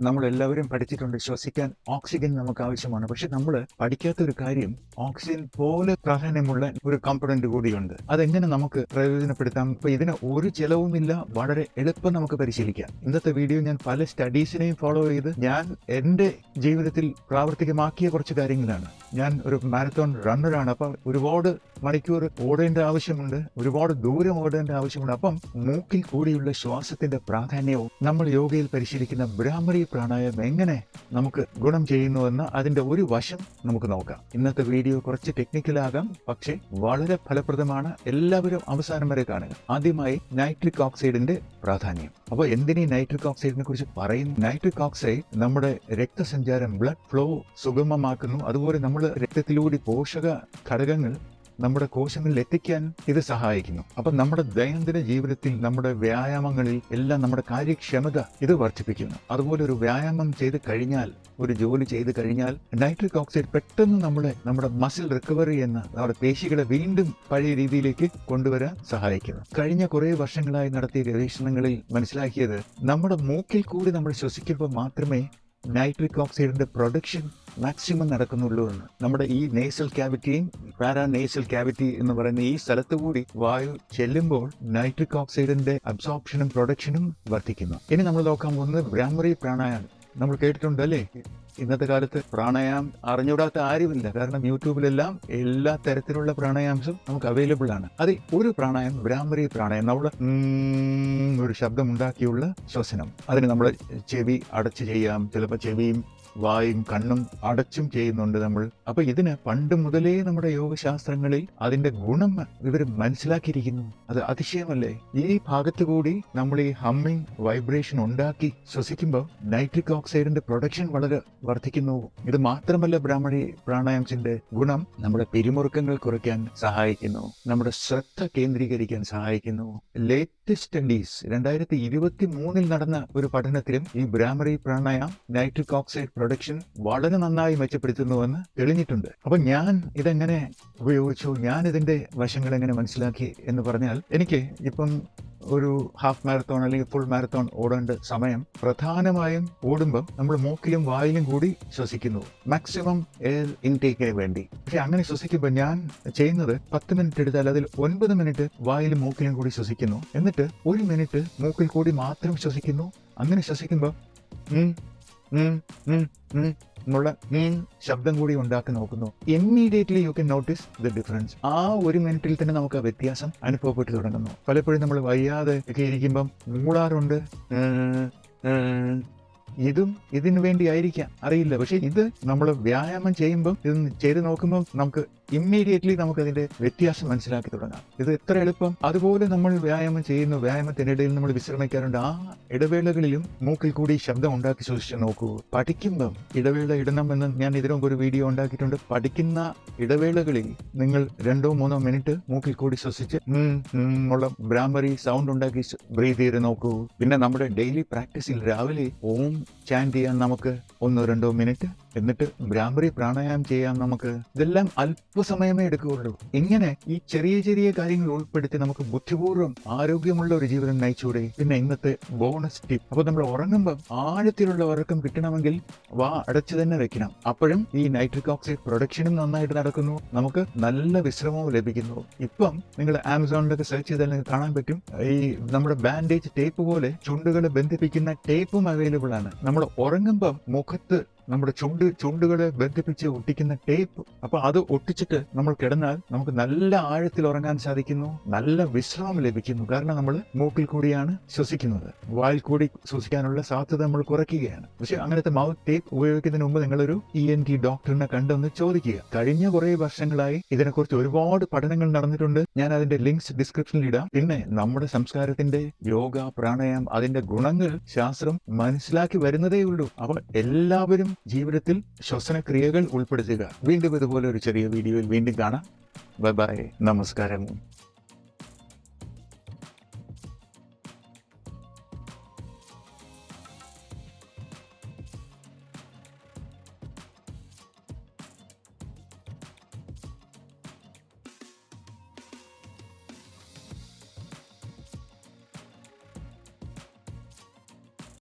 നമ്മളെല്ലാവരും പഠിച്ചിട്ടുണ്ട്, ശ്വസിക്കാൻ ഓക്സിജൻ നമുക്ക് ആവശ്യമാണ്. പക്ഷെ നമ്മൾ പഠിക്കാത്ത ഒരു കാര്യം, ഓക്സിജൻ പോലെ പ്രാധാന്യമുള്ള ഒരു കമ്പോണന്റ് കൂടിയുണ്ട്. അതെങ്ങനെ നമുക്ക് പ്രയോജനപ്പെടുത്താം? ഇപ്പൊ ഇതിന് ഒരു ചെലവുമില്ല, വളരെ എളുപ്പം നമുക്ക് പരിശീലിക്കാം. ഇന്നത്തെ വീഡിയോ ഞാൻ പല സ്റ്റഡീസിനെയും ഫോളോ ചെയ്ത് ഞാൻ എൻ്റെ ജീവിതത്തിൽ പ്രാവർത്തികമാക്കിയ കുറച്ച് കാര്യങ്ങളാണ്. ഞാൻ ഒരു മാരത്തോൺ റണ്ണറാണ്. അപ്പം ഒരുപാട് മണിക്കൂർ ഓടേണ്ട ആവശ്യമുണ്ട്, ഒരുപാട് ദൂരം ഓടേണ്ട ആവശ്യമുണ്ട്. അപ്പം മൂക്കിൽ കൂടിയുള്ള ശ്വാസത്തിന്റെ പ്രാധാന്യവും നമ്മൾ യോഗയിൽ പരിശീലിക്കുന്ന ഭ്രാമരി പ്രാണായാമം എങ്ങനെ നമുക്ക് ഗുണം ചെയ്യുന്നുവെന്ന് അതിന്റെ ഒരു വശം നമുക്ക് നോക്കാം. ഇന്നത്തെ വീഡിയോ കുറച്ച് ടെക്നിക്കലാകാം, പക്ഷേ വളരെ ഫലപ്രദമാണ്. എല്ലാവരും അവസാനം വരെ കാണുക. ആദ്യമായി നൈട്രിക് ഓക്സൈഡിന്റെ പ്രാധാന്യം. അപ്പോൾ എന്തിനീ നൈട്രിക് ഓക്സൈഡിനെ കുറിച്ച് പറയുന്നു? നൈട്രിക് ഓക്സൈഡ് നമ്മുടെ രക്തസഞ്ചാരം, ബ്ലഡ് ഫ്ലോ സുഗമമാക്കുന്നു. അതുപോലെ നമ്മുടെ രക്തത്തിലൂടെ പോഷക ഘടകങ്ങൾ നമ്മുടെ കോശങ്ങളിൽ എത്തിക്കാൻ ഇത് സഹായിക്കുന്നു. അപ്പൊ നമ്മുടെ ദൈനംദിന ജീവിതത്തിൽ, നമ്മുടെ വ്യായാമങ്ങളിൽ എല്ലാം നമ്മുടെ കാര്യക്ഷമത ഇത് വർദ്ധിപ്പിക്കുന്നു. അതുപോലെ ഒരു വ്യായാമം ചെയ്ത് കഴിഞ്ഞാൽ, ഒരു ജോലി ചെയ്ത് കഴിഞ്ഞാൽ നൈട്രിക് ഓക്സൈഡ് പെട്ടെന്ന് നമ്മുടെ മസിൽ റിക്കവറി എന്ന നമ്മുടെ പേശികളെ വീണ്ടും പഴയ രീതിയിലേക്ക് കൊണ്ടുവരാൻ സഹായിക്കുന്നു. കഴിഞ്ഞ കുറെ വർഷങ്ങളായി നടത്തിയ ഗവേഷണങ്ങളിൽ മനസ്സിലാക്കിയത്, നമ്മുടെ മൂക്കിൽ കൂടി നമ്മൾ ശ്വസിക്കുമ്പോൾ മാത്രമേ നൈട്രിക് ഓക്സൈഡിന്റെ പ്രൊഡക്ഷൻ മാക്സിമം നടക്കുന്നുള്ളൂ എന്ന്. നമ്മുടെ ഈ നേസൽ ക്യാവിറ്റിയും പാരാനേസൽ ക്യാവിറ്റി എന്ന് പറയുന്ന ഈ സ്ഥലത്ത് കൂടി വായു ചെല്ലുമ്പോൾ നൈട്രിക് ഓക്സൈഡിന്റെ അബ്സോർപ്ഷനും പ്രൊഡക്ഷനും വർദ്ധിക്കുന്നു. ഇനി നമ്മൾ നോക്കാൻ പോകുന്നത് ഭ്രാമരി പ്രാണായാമം. നമ്മൾ കേട്ടിട്ടുണ്ടല്ലേ? ഇന്നത്തെ കാലത്ത് പ്രാണായാമം അറിഞ്ഞൂടാത്ത ആരുമില്ല. കാരണം യൂട്യൂബിലെല്ലാം എല്ലാ തരത്തിലുള്ള പ്രാണായാമസും നമുക്ക് അവൈലബിൾ ആണ്. അത് ഒരു പ്രാണായാമം, ഭ്രാമരി പ്രാണായാമം, നമ്മൾ ഒരു ശബ്ദം ഉണ്ടാക്കിയുള്ള ശ്വസനം. അതിന് നമ്മൾ ചെവി അടച്ച് ചെയ്യാം, ചിലപ്പോൾ ചെവിയും വായും കണ്ണും അടച്ചും ചെയ്യുന്നുണ്ട് നമ്മൾ. അപ്പൊ ഇതിന് പണ്ട് മുതലേ നമ്മുടെ യോഗശാസ്ത്രങ്ങളിൽ അതിന്റെ ഗുണം ഇവർ മനസ്സിലാക്കിയിരിക്കുന്നു. അത് അതിശയമല്ലേ? ഈ ഭാഗത്ത് കൂടി നമ്മൾ ഈ ഹമ്മിങ് വൈബ്രേഷൻ ഉണ്ടാക്കി ശ്വസിക്കുമ്പോൾ നൈട്രിക് ഓക്സൈഡിന്റെ പ്രൊഡക്ഷൻ വളരെ വർദ്ധിക്കുന്നു. ഇത് മാത്രമല്ല, ഭ്രാമരി പ്രാണായാമത്തിന്റെ ഗുണം നമ്മുടെ പിരിമുറുക്കങ്ങൾ കുറയ്ക്കാൻ സഹായിക്കുന്നു, നമ്മുടെ ശ്രദ്ധ കേന്ദ്രീകരിക്കാൻ സഹായിക്കുന്നു. ലേറ്റസ്റ്റ് സ്റ്റഡീസ് 2023 നടന്ന ഒരു പഠനത്തിലും ഈ ഭ്രാമരി പ്രാണായാമം നൈട്രിക് ഓക്സൈഡ് പ്രൊഡക്ഷൻ വളരെ നന്നായി മെച്ചപ്പെടുത്തുന്നുവെന്ന് തെളിഞ്ഞിട്ടുണ്ട്. അപ്പൊ ഞാൻ ഇതെങ്ങനെ ഉപയോഗിച്ചു, ഞാൻ ഇതിന്റെ വശങ്ങൾ എങ്ങനെ മനസ്സിലാക്കി എന്ന് പറഞ്ഞാൽ, എനിക്ക് ഇപ്പം ഒരു ഹാഫ് മാരത്തോൺ അല്ലെങ്കിൽ ഫുൾ മാരത്തോൺ ഓടേണ്ട സമയം പ്രധാനമായും ഓടുമ്പം നമ്മൾ മൂക്കിലും വായിലും കൂടി ശ്വസിക്കുന്നു, മാക്സിമം എയർ ഇൻടേക്കിന് വേണ്ടി. പക്ഷെ അങ്ങനെ ശ്വസിക്കുമ്പോൾ ഞാൻ ചെയ്യുന്നത് 10 മിനിറ്റ് എടുത്താൽ അതിൽ 9 മിനിറ്റ് വായിലും മൂക്കിലും കൂടി ശ്വസിക്കുന്നു, എന്നിട്ട് 1 മിനിറ്റ് മൂക്കിൽ കൂടി മാത്രം ശ്വസിക്കുന്നു. അങ്ങനെ ശ്വസിക്കുമ്പോൾ എന്നുള്ള ശബ്ദം കൂടി ഉണ്ടാക്കി നോക്കുന്നു. Immediately you can notice the difference. ആ 1 മിനിറ്റിൽ തന്നെ നമുക്ക് ആ വ്യത്യാസം അനുഭവപ്പെട്ടു തുടങ്ങുന്നു. പലപ്പോഴും നമ്മൾ വയ്യാതെ ഒക്കെ ഇരിക്കുമ്പം മൂളാറുണ്ട്. ഇതും ഇതിനു വേണ്ടി ആയിരിക്കാം, അറിയില്ല. പക്ഷെ ഇത് നമ്മൾ വ്യായാമം ചെയ്യുമ്പോൾ, ഇത് ചെയ്ത് നോക്കുമ്പോൾ നമുക്ക് ഇമ്മീഡിയറ്റ്ലി നമുക്ക് അതിന്റെ വ്യത്യാസം മനസ്സിലാക്കി തുടങ്ങാം. ഇത് എത്ര എളുപ്പം. അതുപോലെ നമ്മൾ വ്യായാമം ചെയ്യുന്നു, വ്യായാമത്തിനിടയിൽ നമ്മൾ വിശ്രമിക്കാറുണ്ട്. ആ ഇടവേളകളിലും മൂക്കിൽ കൂടി ശബ്ദം ഉണ്ടാക്കി ശ്വസിച്ച് നോക്കൂ. പഠിക്കുമ്പം ഇടവേള ഇടണമെന്ന് ഞാൻ ഇതിനു മുമ്പ് ഒരു വീഡിയോ ഉണ്ടാക്കിയിട്ടുണ്ട്. പഠിക്കുന്ന ഇടവേളകളിൽ നിങ്ങൾ 2-3 മിനിറ്റ് മൂക്കിൽ കൂടി ശ്വസിച്ച് ഉള്ള ഭ്രാമരി സൗണ്ട് ഉണ്ടാക്കി ബ്രീത്ത് ചെയ്ത് നോക്കൂ. പിന്നെ നമ്മുടെ ഡെയിലി പ്രാക്ടീസിൽ രാവിലെ ഓം ചാൻറ്റ് ചെയ്യാൻ നമുക്ക് 1-2 മിനിറ്റ്, എന്നിട്ട് ഭ്രാമരി പ്രാണായാമം ചെയ്യാൻ നമുക്ക്. ഇതെല്ലാം അല്പസമയമേ എടുക്കുകയുള്ളൂ. ഇങ്ങനെ ഈ ചെറിയ ചെറിയ കാര്യങ്ങൾ ഉൾപ്പെടുത്തി നമുക്ക് ബുദ്ധിപൂർവ്വം ആരോഗ്യമുള്ള ഒരു ജീവിതം നയിച്ചൂടെ? പിന്നെ ഇന്നത്തെ ബോണസ് ടിപ്പ്. അപ്പൊ നമ്മൾ ഉറങ്ങുമ്പോൾ ആഴത്തിലുള്ള ഉറക്കം കിട്ടണമെങ്കിൽ വാ അടച്ചു തന്നെ വെക്കണം. അപ്പോഴും ഈ നൈട്രിക് ഓക്സൈഡ് പ്രൊഡക്ഷനും നന്നായിട്ട് നടക്കുന്നു, നമുക്ക് നല്ല വിശ്രമവും ലഭിക്കുന്നു. ഇപ്പം നിങ്ങൾ ആമസോണിലൊക്കെ സെർച്ച് ചെയ്താൽ കാണാൻ പറ്റും, ഈ നമ്മുടെ ബാൻഡേജ് ടേപ്പ് പോലെ ചുണ്ടുകളെ ബന്ധിപ്പിക്കുന്ന ടേപ്പും അവൈലബിൾ ആണ്. നമ്മൾ ഉറങ്ങുമ്പം മുഖത്ത് നമ്മുടെ ചുണ്ടുകളെ ബന്ധിപ്പിച്ച് ഒട്ടിക്കുന്ന ടേപ്പ്. അപ്പൊ അത് ഒട്ടിച്ചിട്ട് നമ്മൾ കിടന്നാൽ നമുക്ക് നല്ല ആഴത്തിൽ ഉറങ്ങാൻ സാധിക്കുന്നു, നല്ല വിശ്രമം ലഭിക്കുന്നു. കാരണം നമ്മൾ മൂക്കിൽ കൂടിയാണ് ശ്വസിക്കുന്നത്, വായിൽ കൂടി ശ്വസിക്കാനുള്ള സാധ്യത നമ്മൾ കുറയ്ക്കുകയാണ്. പക്ഷെ അങ്ങനത്തെ മൗത്ത് ടേപ്പ് ഉപയോഗിക്കുന്നതിന് മുമ്പ് നിങ്ങളൊരു ENT ഡോക്ടറിനെ കണ്ടൊന്ന് ചോദിക്കുക. കഴിഞ്ഞ കുറെ വർഷങ്ങളായി ഇതിനെക്കുറിച്ച് ഒരുപാട് പഠനങ്ങൾ നടന്നിട്ടുണ്ട്. ഞാൻ അതിന്റെ ലിങ്ക്സ് ഡിസ്ക്രിപ്ഷനിൽ ഇടാം. പിന്നെ നമ്മുടെ സംസ്കാരത്തിന്റെ യോഗ, പ്രാണായാമം, അതിന്റെ ഗുണങ്ങൾ ശാസ്ത്രം മനസ്സിലാക്കി വരുന്നതേ ഉള്ളൂ. അപ്പോൾ എല്ലാവരും ജീവിതത്തിൽ ശ്വസനക്രിയകൾ ഉൾപ്പെടുത്തുക. വീണ്ടും ഇതുപോലെ ഒരു ചെറിയ വീഡിയോയിൽ വീണ്ടും കാണാം. ബൈ ബൈ, നമസ്കാരം.